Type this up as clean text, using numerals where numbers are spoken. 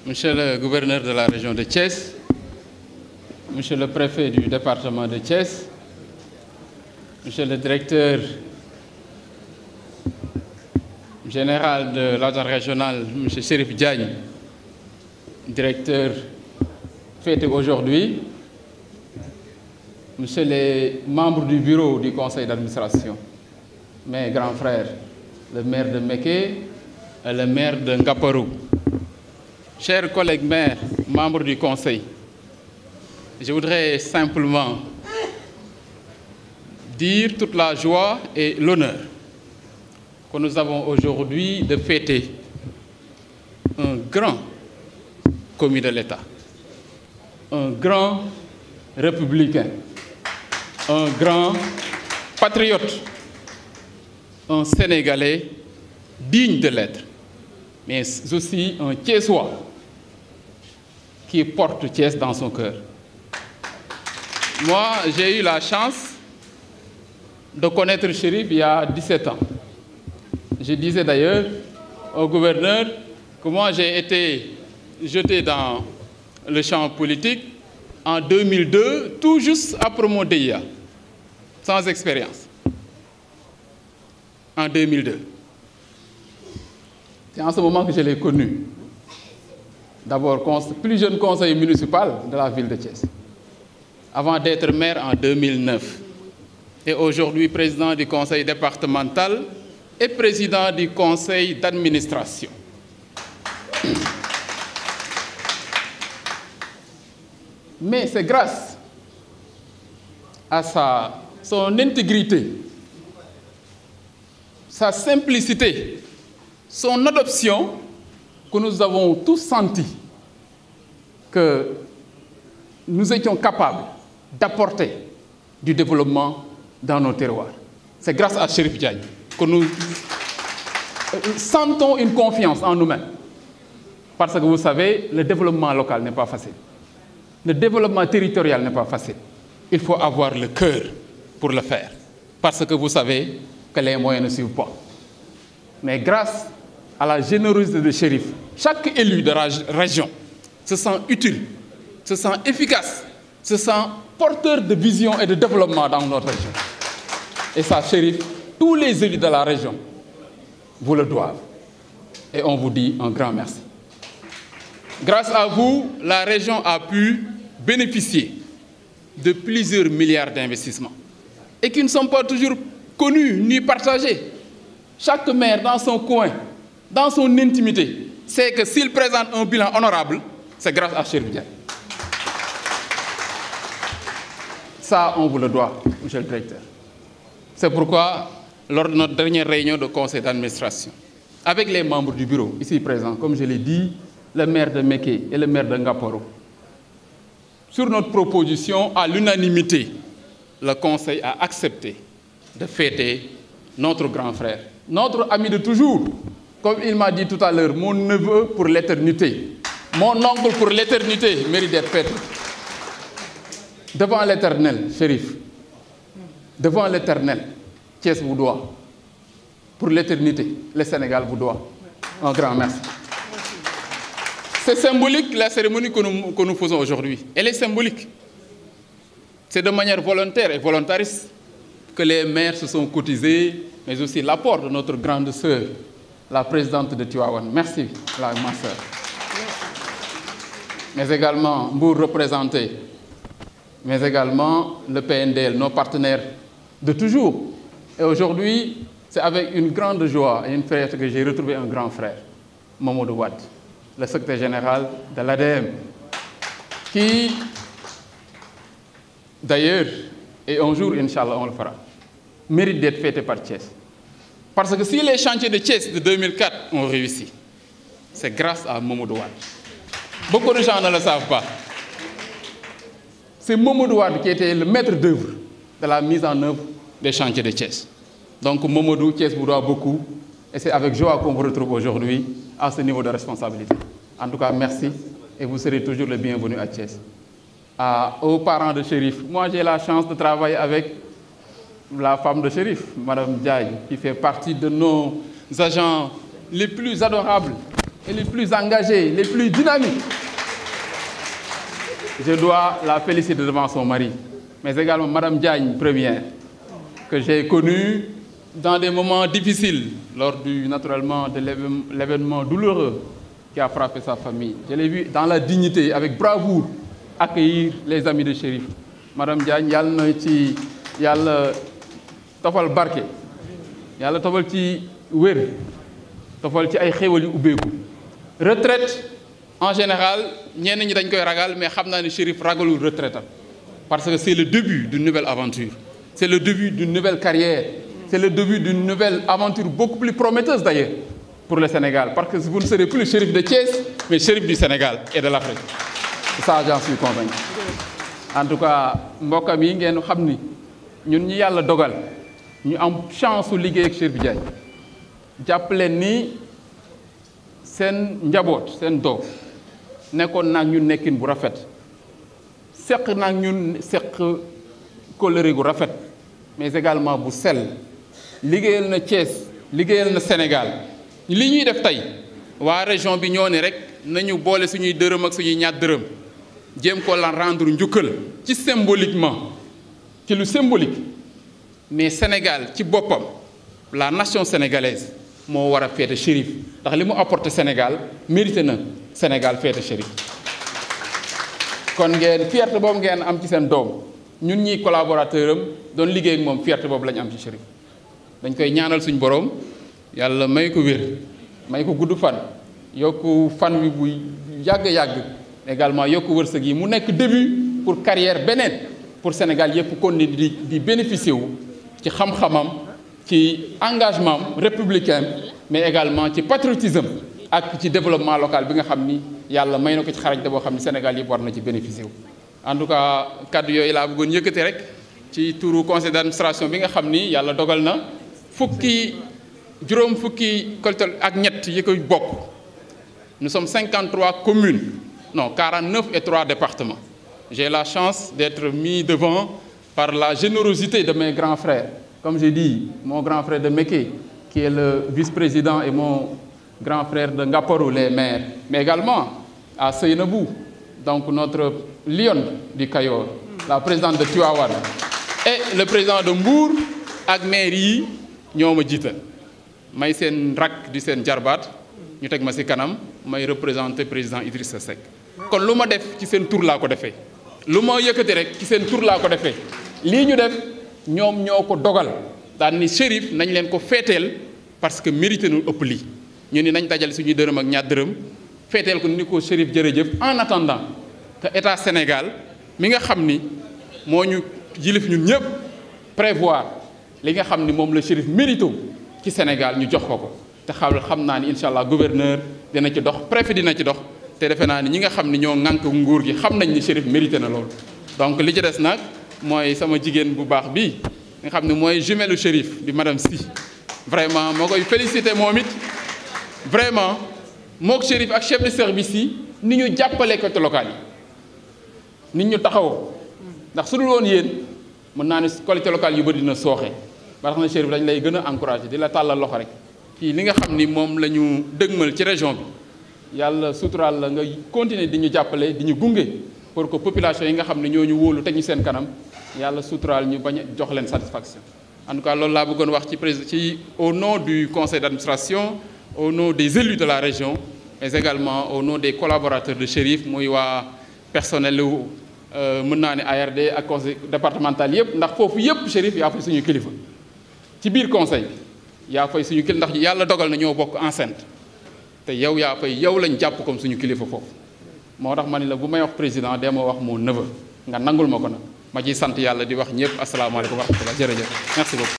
Monsieur le gouverneur de la région de Thiès, Monsieur le préfet du département de Thiès, Monsieur le directeur général de l'agence régionale, Monsieur Chérif Diagne, directeur fêté aujourd'hui, Monsieur les membres du bureau du conseil d'administration, mes grands frères, le maire de Méké et le maire de Ngaparou, chers collègues maires, membres du conseil, je voudrais simplement dire toute la joie et l'honneur que nous avons aujourd'hui de fêter un grand commis de l'État, un grand républicain, un grand patriote, un Sénégalais digne de l'être, mais aussi un Thiessois qui porte Thiès dans son cœur. Moi, j'ai eu la chance de connaître Chérif il y a 17 ans. Je disais d'ailleurs au gouverneur que moi j'ai été jeté dans le champ politique en 2002, tout juste après mon DIA, sans expérience, en 2002. C'est en ce moment que je l'ai connu. D'abord, plus jeune conseiller municipal de la ville de Thiès, avant d'être maire en 2009. Et aujourd'hui, président du conseil départemental et président du conseil d'administration. Mais c'est grâce à son intégrité, sa simplicité, son adoption, que nous avons tous senti que nous étions capables d'apporter du développement dans nos terroirs. C'est grâce à Chérif Diagne que nous sentons une confiance en nous-mêmes. Parce que vous savez, le développement local n'est pas facile. Le développement territorial n'est pas facile. Il faut avoir le cœur pour le faire. Parce que vous savez que les moyens ne suivent pas. Mais grâce à la générosité de Chérif, chaque élu de la région se sent utile, se sent efficace, se sent porteur de vision et de développement dans notre région. Et ça, Chérif, tous les élus de la région vous le doivent. Et on vous dit un grand merci. Grâce à vous, la région a pu bénéficier de plusieurs milliards d'investissements et qui ne sont pas toujours connus ni partagés. Chaque maire dans son coin, dans son intimité, sait que s'il présente un bilan honorable, c'est grâce à Chérif Diagne. Ça, on vous le doit, monsieur le directeur. C'est pourquoi, lors de notre dernière réunion de conseil d'administration, avec les membres du bureau ici présents, comme je l'ai dit, le maire de Méké et le maire de Ngaparou, sur notre proposition, à l'unanimité, le conseil a accepté de fêter notre grand frère, notre ami de toujours. Comme il m'a dit tout à l'heure, mon neveu pour l'éternité, mon oncle pour l'éternité mérite d'être fêté. Devant l'éternel, Chérif, devant l'éternel, Thiès vous doit. Pour l'éternité, le Sénégal vous doit. Un grand merci. C'est symbolique la cérémonie que nous faisons aujourd'hui. Elle est symbolique. C'est de manière volontaire et volontariste que les maires se sont cotisés, mais aussi l'apport de notre grande sœur, la présidente de Tivaouane. Merci, ma sœur. Mais également, vous représentez, mais également le PNDL, nos partenaires de toujours. Et aujourd'hui, c'est avec une grande joie et une fierté que j'ai retrouvé un grand frère, Mamadou Wade, le secrétaire général de l'ADM, qui, d'ailleurs, et un jour, Inch'Allah, on le fera, mérite d'être fêté par Thiès. Parce que si les chantiers de Thiès de 2004 ont réussi, c'est grâce à Mamadou Wade. Beaucoup de gens ne le savent pas. C'est Mamadou Wade qui était le maître d'œuvre de la mise en œuvre des chantiers de Thiès. Donc Mamadou, Thiès vous doit beaucoup. Et c'est avec joie qu'on vous retrouve aujourd'hui à ce niveau de responsabilité. En tout cas, merci et vous serez toujours le bienvenu à Thiès. Aux parents de Chérif, moi j'ai la chance de travailler avec la femme de Chérif, Madame Diaye, qui fait partie de nos agents les plus adorables et les plus engagés, les plus dynamiques. Je dois la féliciter devant son mari, mais également Madame Diagne, première, que j'ai connue dans des moments difficiles, naturellement de l'événement douloureux qui a frappé sa famille. Je l'ai vu dans la dignité, avec bravoure, accueillir les amis de Chérif. Madame Diagne, yàlla na ci yàlla tofal barke, yàlla tofal ci wér, tofal ci ay xéewal yu ubbeeku. Retraite en général ñenn ñi dañ koy ragal, mais xam naa ne Chérif ragalul retraite parce que c'est le début d'une nouvelle aventure, c'est le début d'une nouvelle carrière, c'est le début d'une nouvelle aventure beaucoup plus prometteuse d'ailleurs pour le Sénégal, parce que vous ne serez plus le Chérif de Thiès, mais Chérif du Sénégal et de l'Afrique. Ça, j'en suis convaincu. En tout cas mbokkam yi ngeen xam ni ñun ñi yàlla dogal ñu am chance su liggéey ak Chérif Diagne jàpp leen ni seen njaboot seen doom nekkoon naag ñun nekkin bu rafet seq naag ñun seq kóllëre gu rafet, mais également bu sell liggéeyal na Thiès liggéeyal na Sénégal. li ñuy def tey waa région bi ñoo ne rek nañu boole suñuy dërëm ak suñuy ñaar dërëm jéem ko la rendre njukkal ci symboliquement ci lu symbolique, mais Sénégal ci boppam la nation sénégalaise moo war a féete Chérif ndax li mu apporté Sénégal mérité na Sénégal féete Chérif. kon ngeen fierté boobu ngeen am ci seen doom ñun ñi collaborateur am doon liggéey ak moom fierté boobu lañu am ci Chérif. dañ koy ñaanal suñu borom yàlla may ko wér may ko gudd fan yokku fan wi bu yàgg-yàgg, également yokku wërsëg yi mu nekk début pour carrière beneen pour Sénégal yëpp kon di bénéficier wu ci xam-xamam ci engagement républicain, mais également ci patriotisme ak ci développement local bi nga xam ni yàlla may na ko ci xarañte boo xam ni Sénégal yëpp war na ci bénéficier wu. en tout cas kaddu yooyu laa bëggoon yëkkati rek ci turu conseil d'administration bi nga xam ni yàlla dogal na juróom fukki collectivités ak ñett yi koy bokk. Nous sommes 53 communes, non 49 et 3 départements. J'ai la chance d'être mis devant par la générosité de mes grands frères. Comme j'ai dit, mon grand frère de Méké, qui est le vice-président, et mon grand frère de Ngaporou, les maires. Mais également à Seynabou, donc notre lionne du Kayor, la présidente de Tivaouane, et le président de Mbour, ak maire yi ñoo ma jiital. may seen rak di seen jarbaat ñu teg ma ci kanam may représenter président Idrissa Seck. kon lu ma def ci seen tur laa ko defee lu ma yëkkati rek ci seen tur laa ko defee lii ñu def ñoom ñoo ko dogal daan ni Chérif nañ leen ko feeteel parce que mérité nu ëpp lii ñu ni nañ dajal suñuy dërëm ak ñaar dërëm feeteel ko ni ko Chérif jërëjëf en attendant que état Sénégal mi nga xam ni moo ñu jilif ñun ñëpp prévoir li nga xam ni moom la Chérif mérito ci Sénégal ñu jox ko ko te xam naa ni incha allah gouverneur dina ci dox préfet dina ci dox te defe naa ni ñi nga xam ni ñoo ŋànk nguur gi xam nañ ni Chérif mérité na loolu. donc li ci des nag mooy sama jigéen bu baax bii nga xam ne mooy jumelu Chérif di madame Sy vraiment moo koy félicité moom it vraiment mook Chérif ak chef de service yi ni ñu jàppale côté local yi nit ñu taxawoo ndax su dul woon yéen mën naa ne collectivité locale yu bëri dina sooxe. ba tax na Chérif dañ lay gën a encouragé di la tàllal loxo rek ci li nga xam ni moom la ñu dëgmal ci région bi yàlla suturaal la nga continuer di ñu jàppale di ñu gunge pour que population yi nga xam ne ñoo ñu wóolu teg ñu seen kanam yàlla suturaal ñu bañ a jox leen satisfaction. en tout cas loolu laa bëggoon wax ci au nom du conseil d'administration, au nom des élus de la région, mais également au nom des collaborateurs de Chérif muy waa personnel mën naa ne ARD ak conseil départemental yëpp ndax foofu yëpp Chérif yaa fay suñu kilifa. ci biir conseil yaa fay suñu kilifa ndax yàlla dogal na ñoo bokk enceinte te yow yaa fay yow lañ jàpp comme suñu kilifa foofu moo tax ma ni la bu may wax président dee ma wax mon neveu nga nangul ma ko nag ma ciy sant yàlla di wax ñëpp asalaamaaleykum wa rahmatulah jërëjëf merci beaucoup.